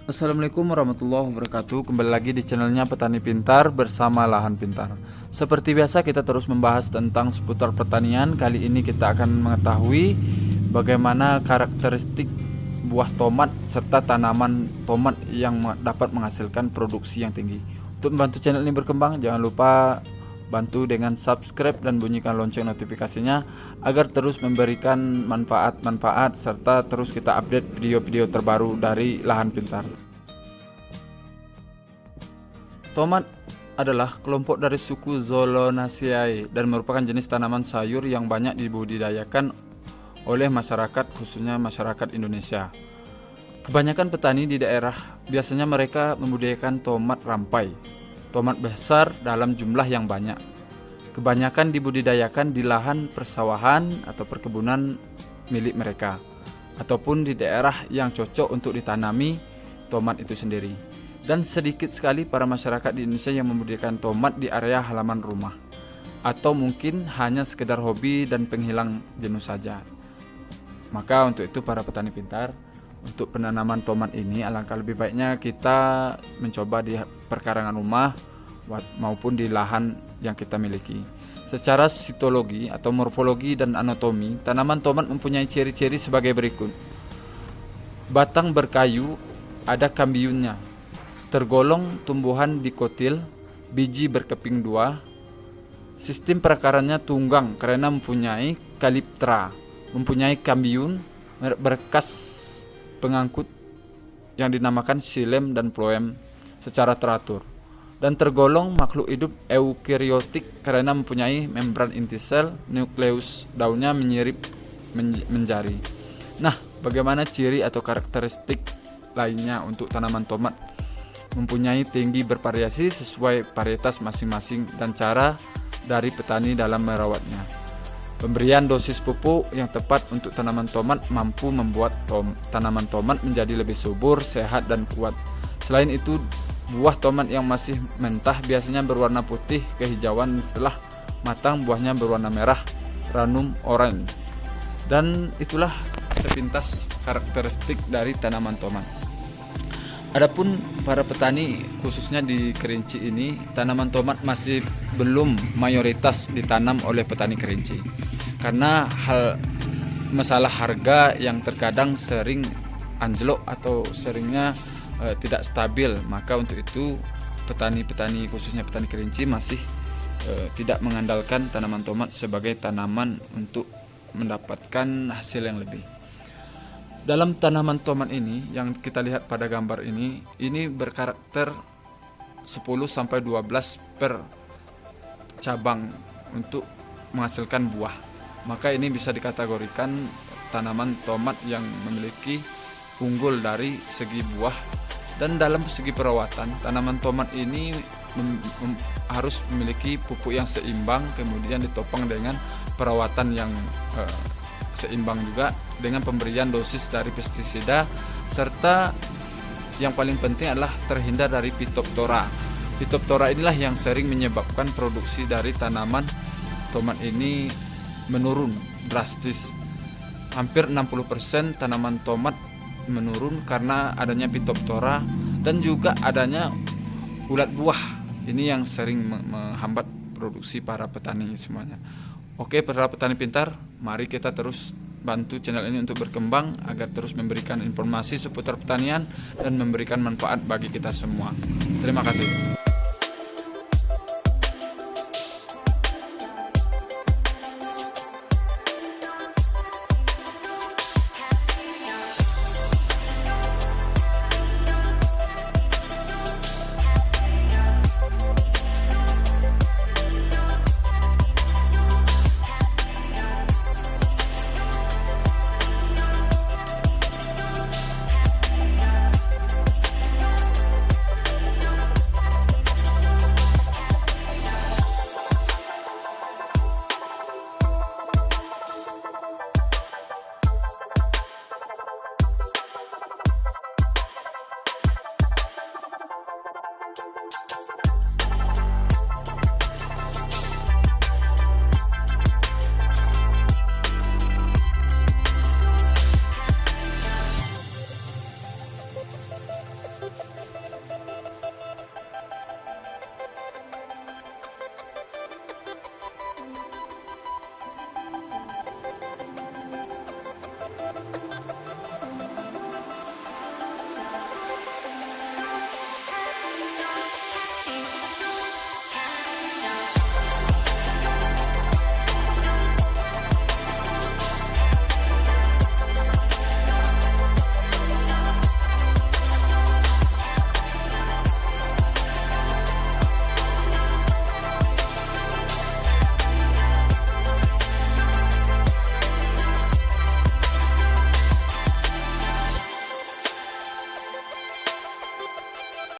Assalamualaikum warahmatullahi wabarakatuh. Kembali lagi di channelnya Petani Pintar bersama Lahan Pintar. Seperti biasa kita terus membahas tentang seputar pertanian. Kali ini kita akan mengetahui bagaimana karakteristik buah tomat serta tanaman tomat yang dapat menghasilkan produksi yang tinggi. Untuk membantu channel ini berkembang, jangan lupa bantu dengan subscribe dan bunyikan lonceng notifikasinya agar terus memberikan manfaat-manfaat serta terus kita update video-video terbaru dari Lahan Pintar. Tomat adalah kelompok dari suku Zolanaceae dan merupakan jenis tanaman sayur yang banyak dibudidayakan oleh masyarakat, khususnya masyarakat Indonesia. Kebanyakan petani di daerah biasanya mereka membudidayakan tomat rampai, tomat besar dalam jumlah yang banyak. Kebanyakan dibudidayakan di lahan persawahan atau perkebunan milik mereka, ataupun di daerah yang cocok untuk ditanami tomat itu sendiri. Dan sedikit sekali para masyarakat di Indonesia yang membudidayakan tomat di area halaman rumah, atau mungkin hanya sekedar hobi dan penghilang jenuh saja. Maka untuk itu para petani pintar, untuk penanaman tomat ini alangkah lebih baiknya kita mencoba di perkarangan rumah maupun di lahan yang kita miliki. Secara sitologi atau morfologi dan anatomi, tanaman tomat mempunyai ciri-ciri sebagai berikut. Batang berkayu, ada kambiunnya, tergolong tumbuhan dikotil, biji berkeping dua. Sistem perakarannya tunggang karena mempunyai kaliptra, mempunyai kambiun, berkas pengangkut yang dinamakan xilem dan floem secara teratur, dan tergolong makhluk hidup eukariotik karena mempunyai membran inti sel, nukleus daunnya menyirip menjari. Nah, bagaimana ciri atau karakteristik lainnya untuk tanaman tomat? Mempunyai tinggi bervariasi sesuai varietas masing-masing dan cara dari petani dalam merawatnya. Pemberian dosis pupuk yang tepat untuk tanaman tomat mampu membuat tanaman tomat menjadi lebih subur, sehat, dan kuat. Selain itu, buah tomat yang masih mentah biasanya berwarna putih kehijauan, setelah matang buahnya berwarna merah, ranum orange. Dan itulah sepintas karakteristik dari tanaman tomat. Adapun para petani khususnya di Kerinci ini, tanaman tomat masih belum mayoritas ditanam oleh petani Kerinci karena masalah harga yang terkadang sering anjlok atau seringnya tidak stabil. Maka untuk itu petani-petani khususnya petani Kerinci masih tidak mengandalkan tanaman tomat sebagai tanaman untuk mendapatkan hasil yang lebih. Dalam tanaman tomat ini yang kita lihat pada gambar ini berkarakter 10-12 per cabang untuk menghasilkan buah. Maka ini bisa dikategorikan tanaman tomat yang memiliki unggul dari segi buah. Dan dalam segi perawatan, tanaman tomat ini harus memiliki pupuk yang seimbang, kemudian ditopang dengan perawatan yang seimbang juga dengan pemberian dosis dari pestisida, serta yang paling penting adalah terhindar dari Phytophthora. Phytophthora inilah yang sering menyebabkan produksi dari tanaman tomat ini menurun drastis. Hampir 60% tanaman tomat menurun karena adanya Phytophthora dan juga adanya ulat buah. Ini yang sering menghambat produksi para petani semuanya. Oke, para petani pintar, mari kita terus bantu channel ini untuk berkembang agar terus memberikan informasi seputar pertanian dan memberikan manfaat bagi kita semua. Terima kasih.